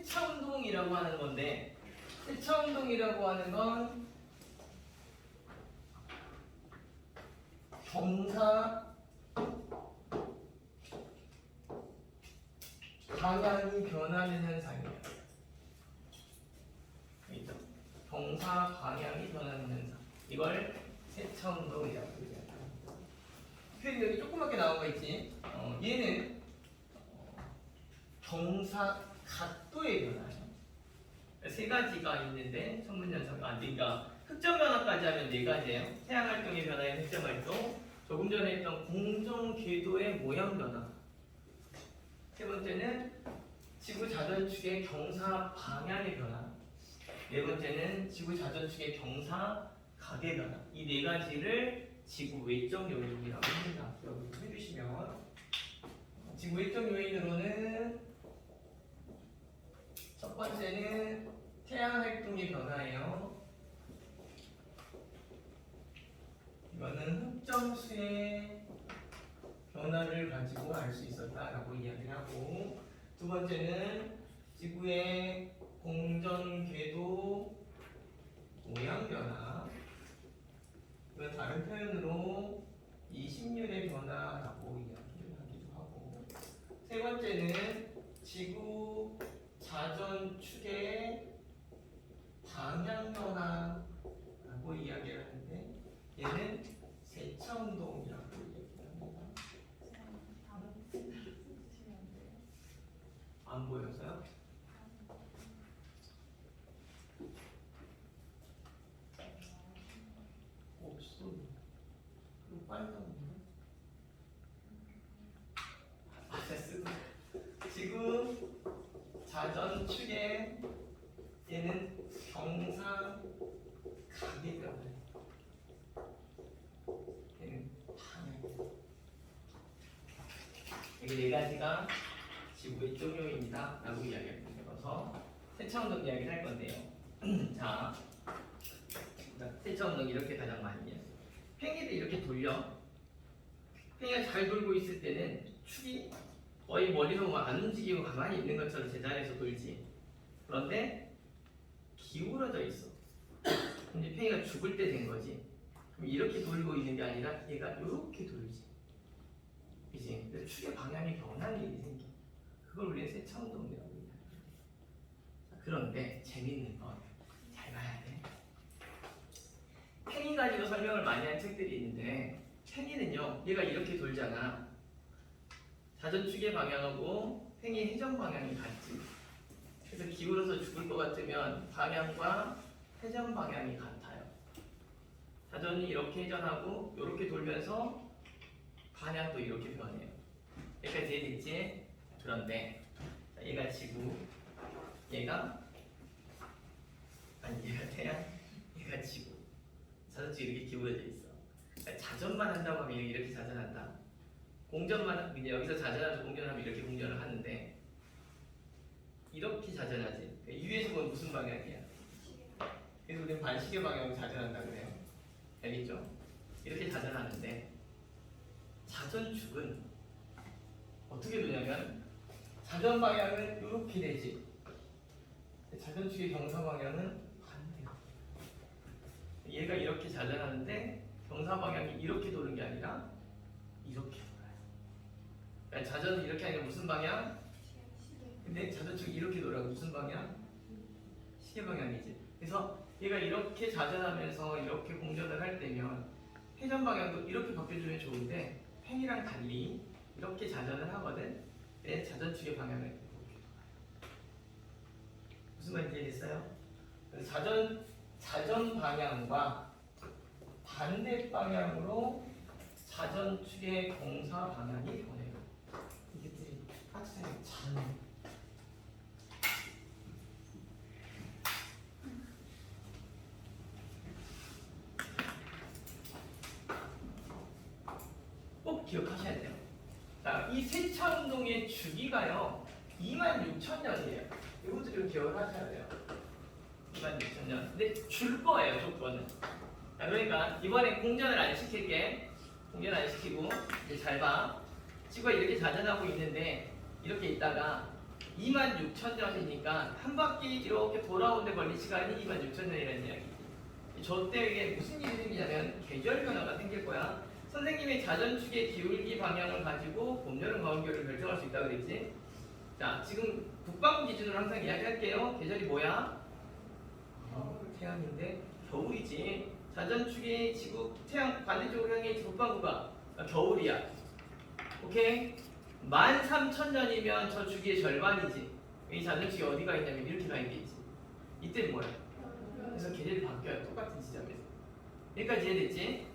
세차 운동이라고 하는 건데, 세차 운동이라고 하는 건 경사 방향이 변하는 현상이에요. 그렇죠? 경사 방향이 변하는 현상. 이걸 세차 운동이라고 얘기해요. 표현이 여기 조그맣게 나온 거 있지? 얘는 경사 각도의 변화예요. 세 가지가 있는데 천문연사가 그러니까 흑점 변화까지 하면 네 가지예요. 태양 활동의 변화인 흑점 활동, 조금 전에 했던 공정 궤도의 모양 변화. 세 번째는 지구 자전축의 경사 방향의 변화. 네 번째는 지구 자전축의 경사 각의 변화. 이 네 가지를 지구 외적 요인이라고 합니다. 여기 해주시면 지구 외적 요인으로는 첫 번째는 태양 활동의 변화예요. 이거는 흑점수의 변화를 가지고 알 수 있었다라고 이야기를 하고, 두 번째는 지구의 공전 궤도 모양 변화. 이건 다른 표현으로 이심률의 변화라고 이야기를 하기도 하고, 세 번째는 지구 자전축의 방향 변화라고 이야기를 하는데, 얘는 세차 운동이라고 이야기를 합니다. 안 보여서요? 없어. 그럼 빨간 됐어. 지구 자전축의 얘는 경사 각의 변화예요. 얘는 방향. 여기 네 가지가 지구 외적 요인이다 라고 이야기를 해서 세차 운동 이야기를 할 건데요. 자, 세차 운동 이렇게 가장 많이 해요. 팽이를 이렇게 돌려. 팽이가 잘 돌고 있을 때는 축이 거의 머리로 안 움직이고 가만히 있는 것처럼 제자리에서 돌지. 그런데 기울어져 있어. 근데 팽이가 죽을 때 된 거지. 그럼 이렇게 돌고 있는 게 아니라 얘가 이렇게 돌지. 이제 그래서 축의 방향이 변하는 일이 생겨. 그걸 우리는 세차 운동이라고 해요. 그런데 재밌는 건 잘 봐야 돼. 팽이 가지고 설명을 많이 한 책들이 있는데, 팽이는요, 얘가 이렇게 돌잖아. 자전축의 방향하고 팽이 회전 방향이 같지. 그래서 기울어서 죽을 것 같으면 방향과 회전 방향이 같아요. 자전이 이렇게 회전하고 이렇게 돌면서 방향도 이렇게 변해요. 여기까지 이해됐지? 그런데 얘가 지구, 얘가 태양, 얘가 지구. 자전축이 이렇게 기울어져 있어. 그러니까 자전만 한다고 하면 이렇게 자전한다. 공전만 이제 여기서 자전하고 공전하면 이렇게 공전을 하는데, 이렇게 자전하지. 그러니까 위에서 보면 무슨 방향이야? 그래서 우리는 반시계 방향으로 자전한다 그래요. 알겠죠? 이렇게 자전하는데, 자전축은 어떻게 되냐면 자전 방향은 이렇게 되지. 자전축의 경사 방향은 반대야. 얘가 이렇게 자전하는데 경사 방향이 이렇게 도는 게 아니라 이렇게 돌아요. 그러니까 자전은 이렇게 하니까 무슨 방향? 근데 자전축이 이렇게 돌아가 무슨 방향? 시계 방향이지. 그래서 얘가 이렇게 자전하면서 이렇게 공전을 할 때면 회전 방향도 이렇게 바뀌어주면 좋은데, 팽이랑 달리 이렇게 자전을 하거든. 내 자전축의 방향을 이렇게 돌아요. 무슨 말인지 이해됐어요? 자전 방향과 반대 방향으로 자전축의 경사 방향이 변해요. 이것들이 학생이 잘 꼭 기억하셔야 돼요. 자, 이 세차 운동의 주기가요 26,000년이에요. 이것도 좀 기억을 하셔야 돼요. 26,000년. 근데 줄 거예요, 조건은. 자, 그러니까 이번에 공전을 안 시킬게. 공전 안 시키고 이제 잘 봐. 지구가 이렇게 자전하고 있는데 이렇게 있다가 26,000년이니까 한 바퀴 이렇게 돌아오는데 걸린 시간이 26,000년이라는 이야기지. 저 때 무슨 일이 생기냐면 계절 변화가 생길 거야. 선생님이 자전축의 기울기 방향을 가지고 봄, 여름, 가을, 겨울을 결정할 수 있다고 그랬지. 자, 지금 북반구 기준으로 항상 이야기할게요. 계절이 뭐야? 태양인데 겨울이지. 자전축의 지구 태양 반대쪽으로 향해 있지. 북반구가 겨울이야. 오케이? 13,000년이면 저 주기의 절반이지. 이 자전축이 어디가 있냐면 이렇게 가 있겠지. 이때 뭐야? 그래서 계절이 바뀌어요. 똑같은 지점에서. 여기까지 이해됐지?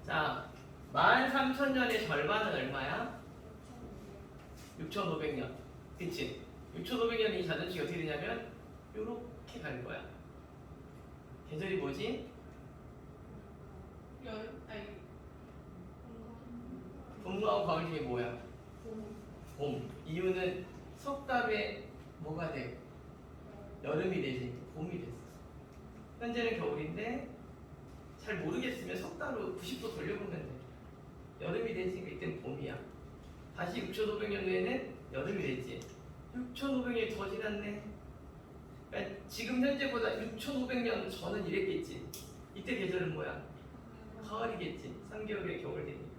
자, 13,000년의 절반은 얼마야? 6,500년. 그치? 6,500년에 이 자전축이 어떻게 되냐면 요렇게 갈 거야. 계절이 뭐지? 여름 아니 봄과 가을 중에 뭐야? 봄. 이유는 석 달에 뭐가 돼? 여름이 되지. 봄이 됐어. 현재는 겨울인데 잘 모르겠으면 석 달로 90도 돌려보면 돼. 여름이 되지. 이때는 봄이야. 다시 6,500년 후에는 여름이 됐지. 6,500년이 더 지났네. 그러니까 지금 현재보다 6,500년 전은 이랬겠지. 이때 계절은 뭐야? 가을이겠지. 3개월의 겨울 되니까.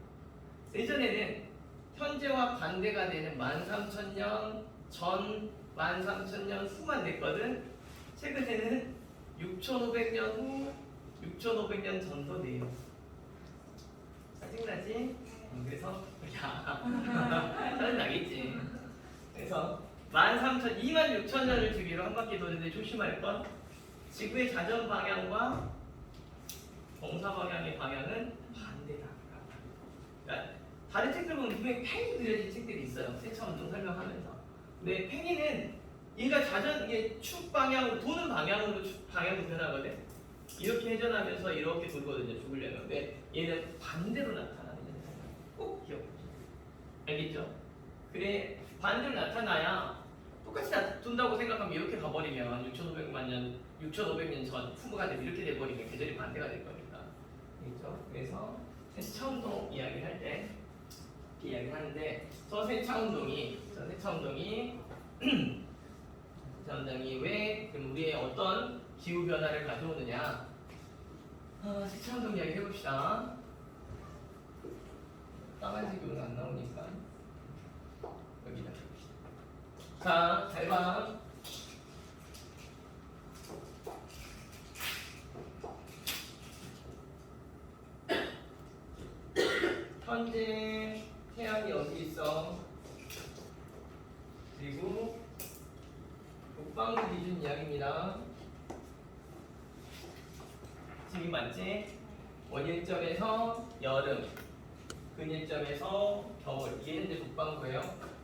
예전에는 현재와 반대가 되는 13,000년 전, 13,000년 후만 됐거든. 최근에는 6,500년 후, 6,500년 전도 돼요. 짜증나지? 그래서 야 짜증나겠지. 그래서 26,000년을 주기로 한 바퀴 도는데 조심할 건 지구의 자전 방향과 동사 방향의 방향은 반대다. 그러니까 다른 책들 보면 분명히 팽이 그려진 책들이 있어요. 세차 운동 설명하면서. 근데 팽이는 얘가 이게 축 방향으로 도는 방향으로 방향으로 변하거든. 이렇게 회전하면서 이렇게 돌거든요. 죽으려면. 근데 얘는 반대로 나타나는 현상. 꼭 기억해주세요. 알겠죠? 그래 반대로 나타나야 똑같이 돈다고 생각하면 이렇게 가버리면 6,500년 전 후가 되면 이렇게 돼버리면 계절이 반대가 될 거니까. 알겠죠? 그래서 세차운동 이야기를 할 때 이야기를 하는데 저 세차운동이 왜 그럼 우리의 어떤 기후 변화를 가져오느냐? 세차운동 이야기 해봅시다. 까만색이 오늘 안 나오니까 여기다 해봅시다. 자, 잘 봐. 현재 태양이 여기 있어. 그리고 북방구 기준 이야기입니다. 지금 맞지? 원일점에서 여름, 근일점에서 겨울. 이게 현재 북방구예요.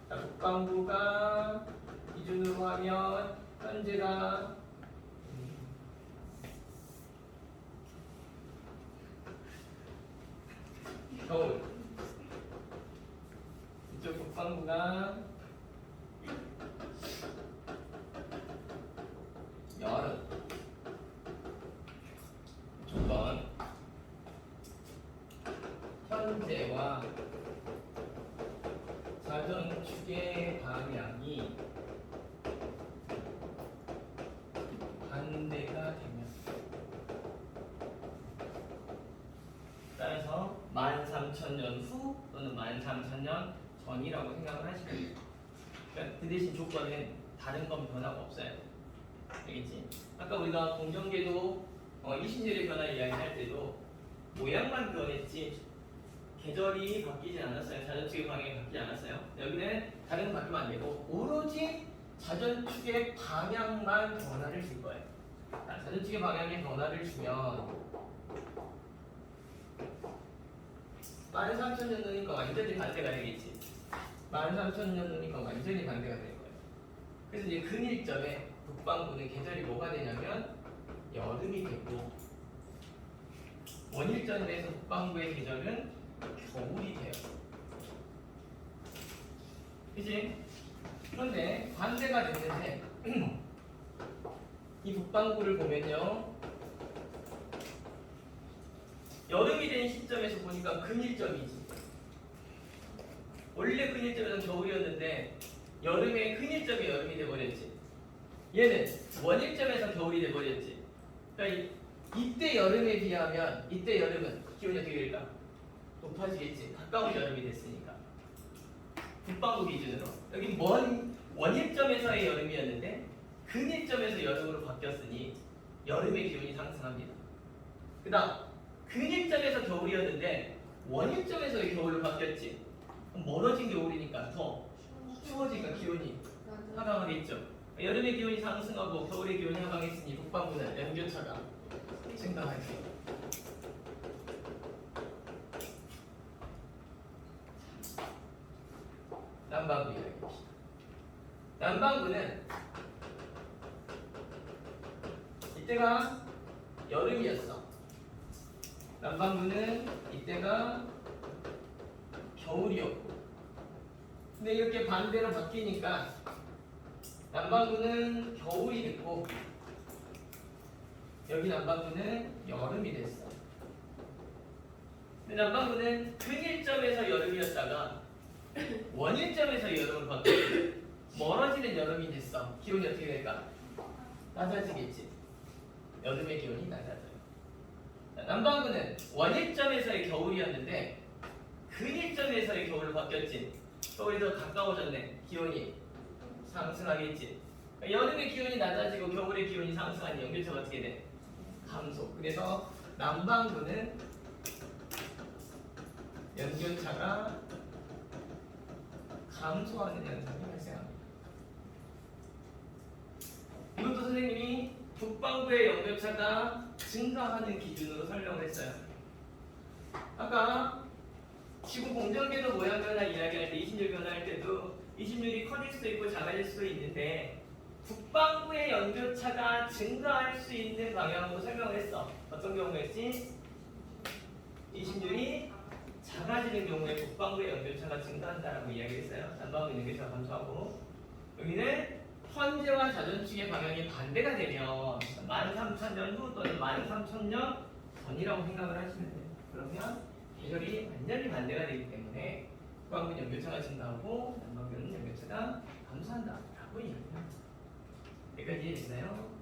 자, 북방구가 기준으로 하면 현재가 겨울. 이쪽 북방구가 여름. 조건 현재와 자전축의 방향이 반대가 되면 따라서 13,000년 후 또는 13,000년 전이라고 생각을 하시면 돼요. 그러니까 그 대신 조건은 다른 건 변화가 없어요. 알겠지? 아까 우리가 공정계도 일신제의 변화 이야기할 때도 모양만 변했지 계절이 바뀌지 않았어요. 자전축의 방향이 바뀌지 않았어요. 여기는 다른 건 바뀌면 안 되고 오로지 자전축의 방향만 변화를 줄 거예요. 자전축의 방향에 변화를 주면 13,000년 후니까 완전히 반대가 되겠지. 13,000년 후니까 완전히 반대가 될 거예요. 그래서 이제 근일점에 북반구는 계절이 뭐가 되냐면 여름이 되고 원일점에서 북반구의 계절은 겨울이 돼요. 그치? 그런데 반대가 됐는데 이 북반구를 보면요 여름이 된 시점에서 보니까 근일점이지. 원래 근일점에서는 겨울이었는데 여름에 근일점이 여름이 돼버렸지. 얘는 원일점에서 겨울이 돼버렸지. 그러니까 이때 여름에 비하면 이때 여름은 기온이 어떻게 될까? 높아지겠지. 가까운 여름이 됐으니까. 북반구 기준으로 여기 먼 원일점에서의 여름이었는데 근일점에서 여름으로 바뀌었으니 여름의 기온이 상승합니다. 그 다음 근일점에서 겨울이었는데 원일점에서의 겨울로 바뀌었지. 그럼 멀어진 겨울이니까 더 추워지니까 기온이 하강하겠죠. 여름의 기온이 상승하고 겨울의 기온이 하강했으니 북반구는 연교차가 증가하죠. 남반구 이야기입니다. 남반구는 이때가 여름이었어. 남반구는 이때가 겨울이었고. 근데 이렇게 반대로 바뀌니까 남반구는 겨울이 됐고 여기 남반구는 여름이 됐어. 근데 남반구는 근일점에서 여름이었다가 원일점에서 여름으로 바뀌었어. 멀어지는 여름이 됐어. 기온이 어떻게 될까? 낮아지겠지. 여름의 기온이 낮아져요. 남반구는 원일점에서의 겨울이었는데 근일점에서의 겨울로 바뀌었지. 겨울이 더 가까워졌네. 기온이 상승하겠지. 여름의 기온이 낮아지고 겨울의 기온이 상승하니 연결차가 어떻게 돼? 감소. 그래서 남반구는 연결차가 감소하는 현상이 발생합니다. 이것도 선생님이 북반구의 연결차가 증가하는 기준으로 설명을 했어요. 아까 지구 공전궤도 모양 변화 이야기할 때 26 변화할 때도 26이 커질 수도 있고 작아질 수도 있는데 북반구의 연교차가 증가할 수 있는 방향으로 설명을 했어. 어떤 경우였지? 26이 작아지는 경우에 북반구의 연교차가 증가한다라고 이야기했어요. 남반구 연교차가 감소하고 여기는 현재와 자전축의 방향이 반대가 되면 13,000년 후 또는 13,000년 전이라고 생각을 하시면 돼요. 그러면 계절이 완전히 반대가 되기 때문에 북반구는 연교차가 증가하고 남반구는 연교차가 감소한다라고 이야기합니다. 여기까지 이해됐나요?